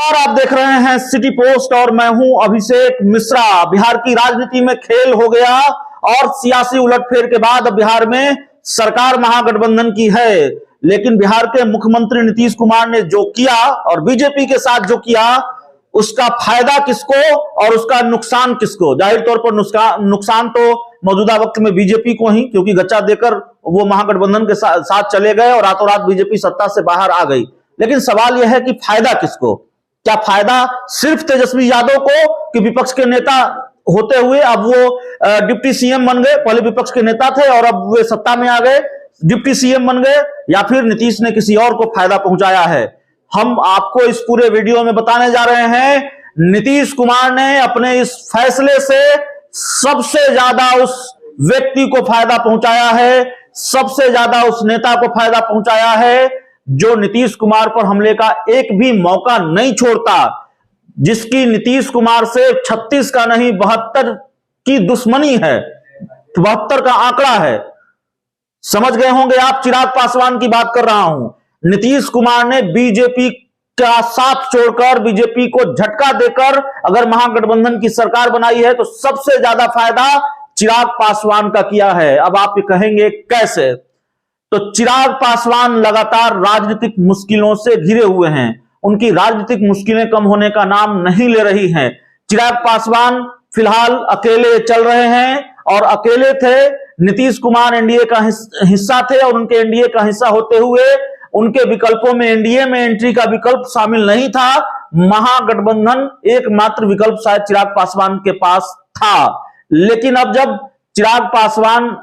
नमस्कार, आप देख रहे हैं सिटी पोस्ट और मैं हूं अभिषेक मिश्रा। बिहार की राजनीति में खेल हो गया और सियासी उलटफेर के बाद अब बिहार में सरकार महागठबंधन की है, लेकिन बिहार के मुख्यमंत्री नीतीश कुमार ने जो किया और बीजेपी के साथ जो किया, उसका फायदा किसको और उसका नुकसान किसको? जाहिर तौर पर नुकसान तो मौजूदा वक्त में बीजेपी को ही, क्योंकि गच्चा देकर वो महागठबंधन के साथ चले गए और रातों रात बीजेपी सत्ता से बाहर आ गई। लेकिन सवाल यह है कि फायदा किसको? क्या फायदा सिर्फ तेजस्वी यादव को कि विपक्ष के नेता होते हुए अब वो डिप्टी सीएम बन गए? पहले विपक्ष के नेता थे और अब वे सत्ता में आ गए, डिप्टी सीएम बन गए, या फिर नीतीश ने किसी और को फायदा पहुंचाया है? हम आपको इस पूरे वीडियो में बताने जा रहे हैं। नीतीश कुमार ने अपने इस फैसले से सबसे ज्यादा उस व्यक्ति को फायदा पहुंचाया है, सबसे ज्यादा उस नेता को फायदा पहुंचाया है जो नीतीश कुमार पर हमले का एक भी मौका नहीं छोड़ता, जिसकी नीतीश कुमार से 36 का नहीं 72 की दुश्मनी है, 72 का आंकड़ा है। समझ गए होंगे आप, चिराग पासवान की बात कर रहा हूं। नीतीश कुमार ने बीजेपी का साथ छोड़कर, बीजेपी को झटका देकर अगर महागठबंधन की सरकार बनाई है तो सबसे ज्यादा फायदा चिराग पासवान का किया है। अब आप कहेंगे कैसे? तो चिराग पासवान लगातार राजनीतिक मुश्किलों से घिरे हुए हैं, उनकी राजनीतिक मुश्किलें कम होने का नाम नहीं ले रही हैं। चिराग पासवान फिलहाल अकेले चल रहे हैं और अकेले थे। नीतीश कुमार एनडीए का हिस्सा थे और उनके एनडीए का हिस्सा होते हुए उनके विकल्पों में एनडीए में एंट्री का विकल्प शामिल नहीं था। महागठबंधन एकमात्र विकल्प शायद चिराग पासवान के पास था। लेकिन अब जब चिराग पासवान,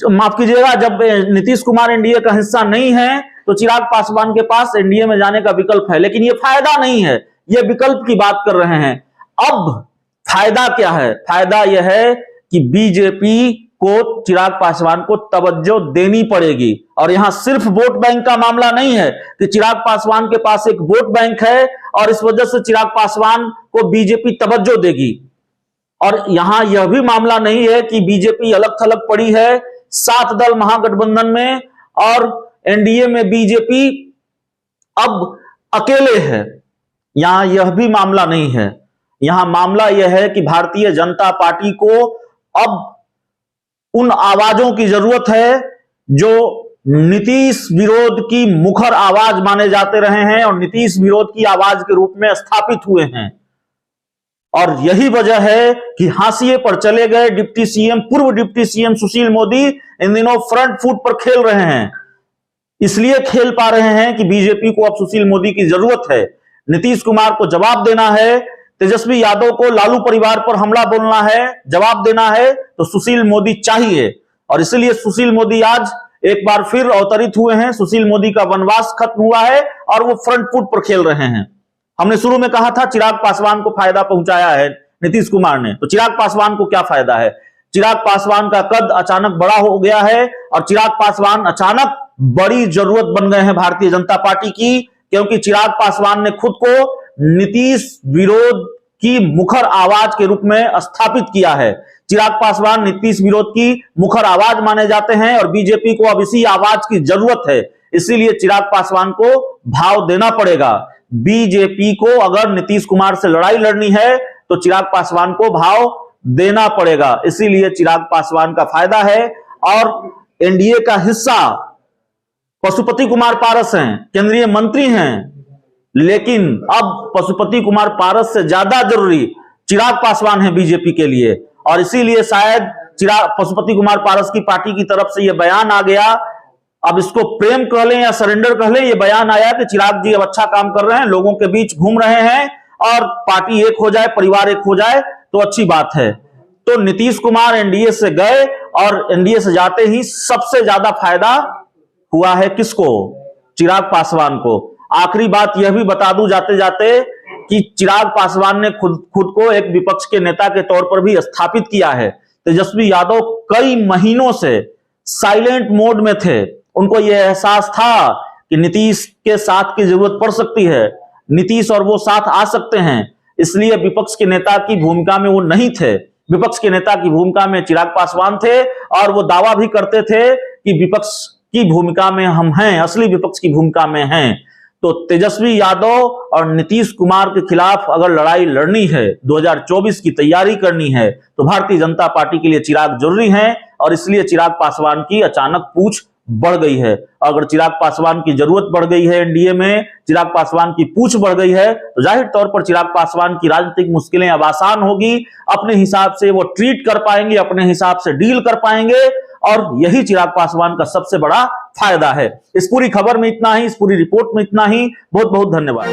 माफ कीजिएगा, जब नीतीश कुमार एनडीए का हिस्सा नहीं है तो चिराग पासवान के पास एनडीए में जाने का विकल्प है, लेकिन यह फायदा नहीं है, यह विकल्प की बात कर रहे हैं। अब फायदा क्या है? फायदा यह है कि बीजेपी को चिराग पासवान को तवज्जो देनी पड़ेगी। और यहां सिर्फ वोट बैंक का मामला नहीं है कि चिराग पासवान के पास एक वोट बैंक है और इस वजह से चिराग पासवान को बीजेपी तवज्जो देगी। और यहां यह भी मामला नहीं है कि बीजेपी अलग थलग पड़ी है 7 दल महागठबंधन में और एनडीए में बीजेपी अब अकेले है। यहां यह भी मामला नहीं है। यहां मामला यह है कि भारतीय जनता पार्टी को अब उन आवाजों की जरूरत है जो नीतीश विरोध की मुखर आवाज माने जाते रहे हैं और नीतीश विरोध की आवाज के रूप में स्थापित हुए हैं। और यही वजह है कि हाशिए पर चले गए डिप्टी सीएम, पूर्व डिप्टी सीएम सुशील मोदी इन दिनों फ्रंट फुट पर खेल रहे हैं। इसलिए खेल पा रहे हैं कि बीजेपी को अब सुशील मोदी की जरूरत है। नीतीश कुमार को जवाब देना है, तेजस्वी यादव को लालू परिवार पर हमला बोलना है, जवाब देना है, तो सुशील मोदी चाहिए। और इसलिए सुशील मोदी आज एक बार फिर अवतरित हुए हैं। सुशील मोदी का वनवास खत्म हुआ है और वो फ्रंट फुट पर खेल रहे हैं। हमने शुरू में कहा था चिराग पासवान को फायदा पहुंचाया है नीतीश कुमार ने, तो चिराग पासवान को क्या फायदा है? चिराग पासवान का कद अचानक बड़ा हो गया है और चिराग पासवान अचानक बड़ी जरूरत बन गए हैं भारतीय जनता पार्टी की, क्योंकि चिराग पासवान ने खुद को नीतीश विरोध की मुखर आवाज के रूप में स्थापित किया है। चिराग पासवान नीतीश विरोध की मुखर आवाज माने जाते हैं और बीजेपी को अब इसी आवाज की जरूरत है। इसीलिए चिराग पासवान को भाव देना पड़ेगा। बीजेपी को अगर नीतीश कुमार से लड़ाई लड़नी है तो चिराग पासवान को भाव देना पड़ेगा। इसीलिए चिराग पासवान का फायदा है। और एनडीए का हिस्सा पशुपति कुमार पारस हैं, केंद्रीय मंत्री हैं, लेकिन अब पशुपति कुमार पारस से ज्यादा जरूरी चिराग पासवान है बीजेपी के लिए। और इसीलिए शायद पशुपति कुमार पारस की पार्टी की तरफ से यह बयान आ गया, अब इसको प्रेम कह लें या सरेंडर कह लें, यह बयान आया कि चिराग जी अब अच्छा काम कर रहे हैं, लोगों के बीच घूम रहे हैं और पार्टी एक हो जाए, परिवार एक हो जाए तो अच्छी बात है। तो नीतीश कुमार एनडीए से गए और एनडीए से जाते ही सबसे ज्यादा फायदा हुआ है किसको? चिराग पासवान को। आखिरी बात यह भी बता दूं जाते जाते कि चिराग पासवान ने खुद को एक विपक्ष के नेता के तौर पर भी स्थापित किया है। तेजस्वी यादव कई महीनों से साइलेंट मोड में थे। उनको यह एहसास था कि नीतीश के साथ की जरूरत पड़ सकती है, नीतीश और वो साथ आ सकते हैं, इसलिए विपक्ष के नेता की भूमिका में वो नहीं थे। विपक्ष के नेता की भूमिका में चिराग पासवान थे और वो दावा भी करते थे कि विपक्ष की भूमिका में हम हैं, असली विपक्ष की भूमिका में हैं। तो तेजस्वी यादव और नीतीश कुमार के खिलाफ अगर लड़ाई लड़नी है, 2024 की तैयारी करनी है, तो भारतीय जनता पार्टी के लिए चिराग जरूरी है। और इसलिए चिराग पासवान की अचानक पूछ बढ़ गई है। अगर चिराग पासवान की जरूरत बढ़ गई है एनडीए में, चिराग पासवान की पूछ बढ़ गई है, तो जाहिर तौर पर चिराग पासवान की राजनीतिक मुश्किलें अब आसान होगी। अपने हिसाब से वो ट्रीट कर पाएंगे, अपने हिसाब से डील कर पाएंगे, और यही चिराग पासवान का सबसे बड़ा फायदा है। इस पूरी खबर में इतना ही, इस पूरी रिपोर्ट में इतना ही। बहुत बहुत धन्यवाद।